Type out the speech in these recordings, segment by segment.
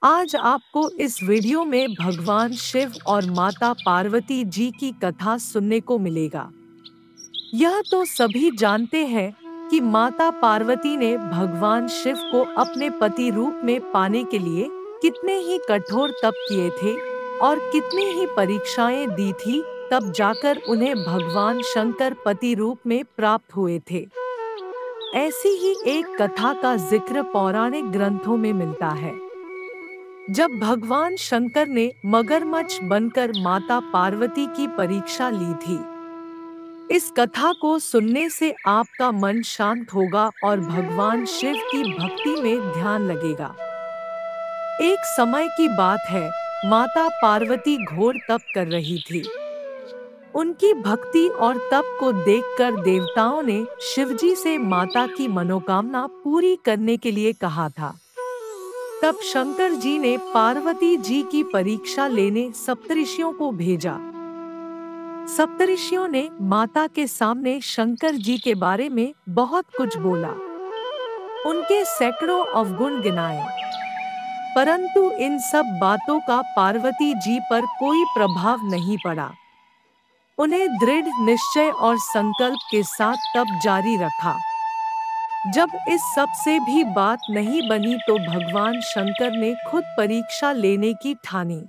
आज आपको इस वीडियो में भगवान शिव और माता पार्वती जी की कथा सुनने को मिलेगा। यह तो सभी जानते हैं कि माता पार्वती ने भगवान शिव को अपने पति रूप में पाने के लिए कितने ही कठोर तप किए थे और कितनी ही परीक्षाएं दी थी, तब जाकर उन्हें भगवान शंकर पति रूप में प्राप्त हुए थे। ऐसी ही एक कथा का जिक्र पौराणिक ग्रंथों में मिलता है। जब भगवान शंकर ने मगरमच्छ बनकर माता पार्वती की परीक्षा ली थी। इस कथा को सुनने से आपका मन शांत होगा और भगवान शिव की भक्ति में ध्यान लगेगा। एक समय की बात है, माता पार्वती घोर तप कर रही थी। उनकी भक्ति और तप को देखकर देवताओं ने शिवजी से माता की मनोकामना पूरी करने के लिए कहा था। तब शंकर जी ने पार्वती जी की परीक्षा लेने सप्तऋषियों को भेजा। सप्तऋषियों ने माता के सामने शंकर जी के बारे में बहुत कुछ बोला। उनके सैकड़ों अवगुण गिनाए, परंतु इन सब बातों का पार्वती जी पर कोई प्रभाव नहीं पड़ा। उन्हें दृढ़ निश्चय और संकल्प के साथ तप जारी रखा। जब इस सब से भी बात नहीं बनी तो भगवान शंकर ने खुद परीक्षा लेने की ठानी।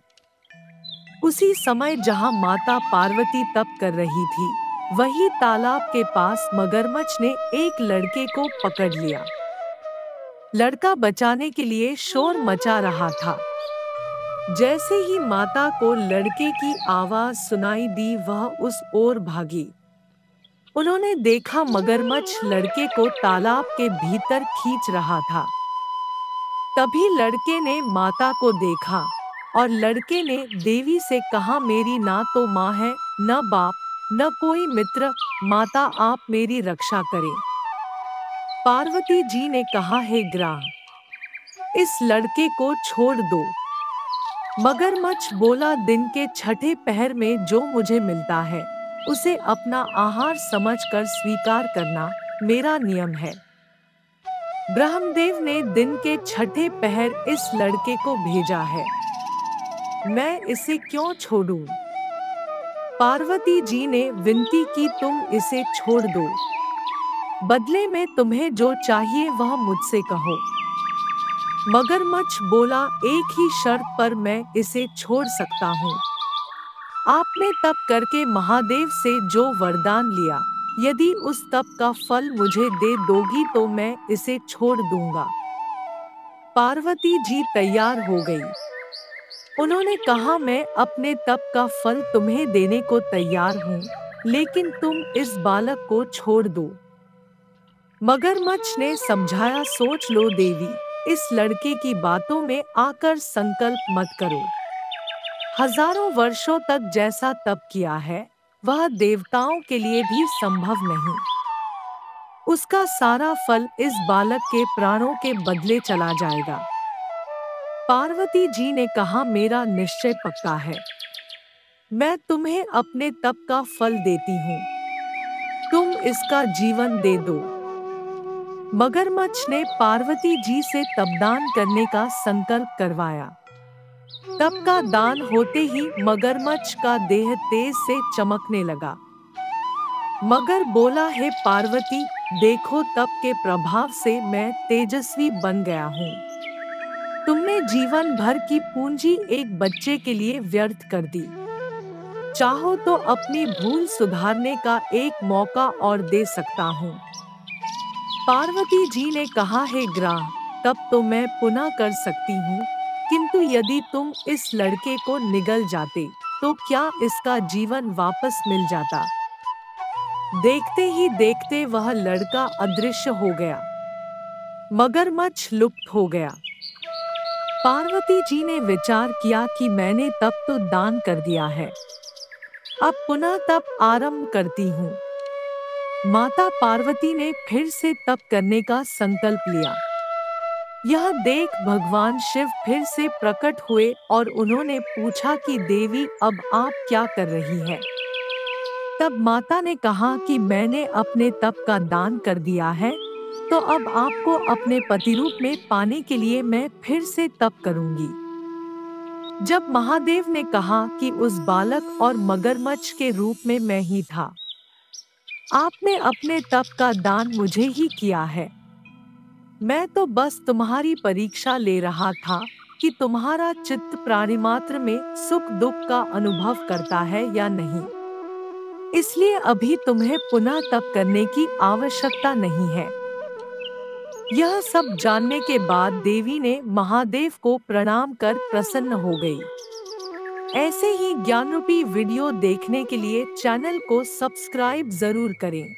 उसी समय जहां माता पार्वती तप कर रही थी, वही तालाब के पास मगरमच्छ ने एक लड़के को पकड़ लिया। लड़का बचाने के लिए शोर मचा रहा था। जैसे ही माता को लड़के की आवाज सुनाई दी, वह उस ओर भागी। उन्होंने देखा मगरमच्छ लड़के को तालाब के भीतर खींच रहा था। तभी लड़के ने माता को देखा और लड़के ने देवी से कहा, मेरी ना तो माँ है, न बाप, न कोई मित्र, माता आप मेरी रक्षा करें। पार्वती जी ने कहा, हे ग्राह, इस लड़के को छोड़ दो। मगरमच्छ बोला, दिन के छठे पहर में जो मुझे मिलता है उसे अपना आहार समझकर स्वीकार करना मेरा नियम है। ब्रह्मदेव ने दिन के छठे पहर इस लड़के को भेजा है, मैं इसे क्यों छोड़ूं? पार्वती जी ने विनती की, तुम इसे छोड़ दो। बदले में तुम्हें जो चाहिए वह मुझसे कहो। मगरमच्छ बोला, एक ही शर्त पर मैं इसे छोड़ सकता हूँ। आपने तप करके महादेव से जो वरदान लिया, यदि उस तप का फल मुझे दे दोगी तो मैं इसे छोड़ दूंगा। पार्वती जी तैयार हो गई। उन्होंने कहा, मैं अपने तप का फल तुम्हें देने को तैयार हूँ, लेकिन तुम इस बालक को छोड़ दो। मगरमच्छ ने समझाया, सोच लो देवी, इस लड़के की बातों में आकर संकल्प मत करो। हजारों वर्षों तक जैसा तप किया है वह देवताओं के लिए भी संभव नहीं। उसका सारा फल इस बालक के प्राणों के बदले चला जाएगा। पार्वती जी ने कहा, मेरा निश्चय पक्का है, मैं तुम्हें अपने तप का फल देती हूँ, तुम इसका जीवन दे दो। मगरमच्छ ने पार्वती जी से तपदान करने का संकल्प करवाया। तप का दान होते ही मगरमच्छ का देह तेज से चमकने लगा। मगर बोला, हे पार्वती, देखो तप के प्रभाव से मैं तेजस्वी बन गया हूँ। तुमने जीवन भर की पूंजी एक बच्चे के लिए व्यर्थ कर दी। चाहो तो अपनी भूल सुधारने का एक मौका और दे सकता हूँ। पार्वती जी ने कहा, हे ग्राह, तब तो मैं पुनः कर सकती हूँ, किंतु यदि तुम इस लड़के को निगल जाते तो क्या इसका जीवन वापस मिल जाता? देखते ही देखते वह लड़का अदृश्य हो गया। मगरमच्छ लुप्त हो गया। पार्वती जी ने विचार किया कि मैंने तप तो दान कर दिया है, अब पुनः तप आरंभ करती हूँ। माता पार्वती ने फिर से तप करने का संकल्प लिया। यह देख भगवान शिव फिर से प्रकट हुए और उन्होंने पूछा कि देवी, अब आप क्या कर रही हैं? तब माता ने कहा कि मैंने अपने तप का दान कर दिया है, तो अब आपको अपने पति रूप में पाने के लिए मैं फिर से तप करूंगी। जब महादेव ने कहा कि उस बालक और मगरमच्छ के रूप में मैं ही था, आपने अपने तप का दान मुझे ही किया है। मैं तो बस तुम्हारी परीक्षा ले रहा था कि तुम्हारा चित्त प्राणिमात्र में सुख दुख का अनुभव करता है या नहीं। इसलिए अभी तुम्हें पुनः तप करने की आवश्यकता नहीं है। यह सब जानने के बाद देवी ने महादेव को प्रणाम कर प्रसन्न हो गई। ऐसे ही ज्ञानरूपी वीडियो देखने के लिए चैनल को सब्सक्राइब जरूर करें।